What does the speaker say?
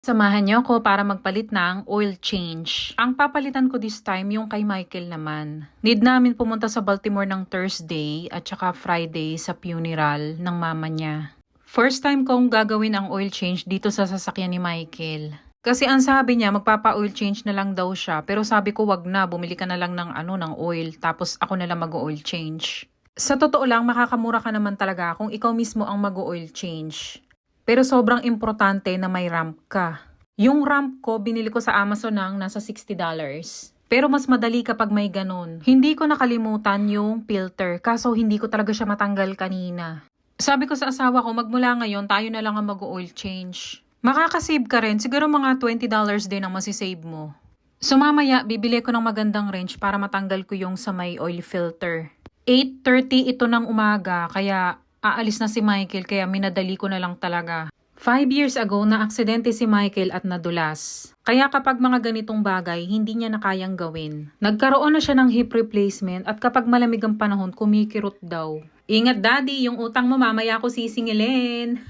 Samahan niyo ako para magpalit ng oil change. Ang papalitan ko this time yung kay Michael naman. Need namin pumunta sa Baltimore ng Thursday at saka Friday sa funeral ng mama niya. First time kong gagawin ang oil change dito sa sasakyan ni Michael. Kasi ang sabi niya magpapa-oil change na lang daw siya, pero sabi ko wag na, bumili ka na lang ng oil tapos ako na lang mag-oil change. Sa totoo lang makakamura ka naman talaga kung ikaw mismo ang mag-oil change. Pero sobrang importante na may ramp ka. Yung ramp ko, binili ko sa Amazon ng nasa $60. Pero mas madali kapag may ganun. Hindi ko nakalimutan yung filter, kaso hindi ko talaga siya matanggal kanina. Sabi ko sa asawa ko, magmula ngayon, tayo na lang ang mag-oil change. Makakasave ka rin, siguro mga $20 din ang masisave mo. So mamaya, bibili ko ng magandang wrench para matanggal ko yung sa may oil filter. 8:30 ito ng umaga, kaya aalis na si Michael kaya minadali ko na lang talaga. 5 years ago na aksidente si Michael at nadulas. Kaya kapag mga ganitong bagay, hindi niya na kayang gawin. Nagkaroon na siya ng hip replacement at kapag malamig ang panahon, kumikirot daw. Ingat daddy, yung utang mo mamaya ko sisingilin.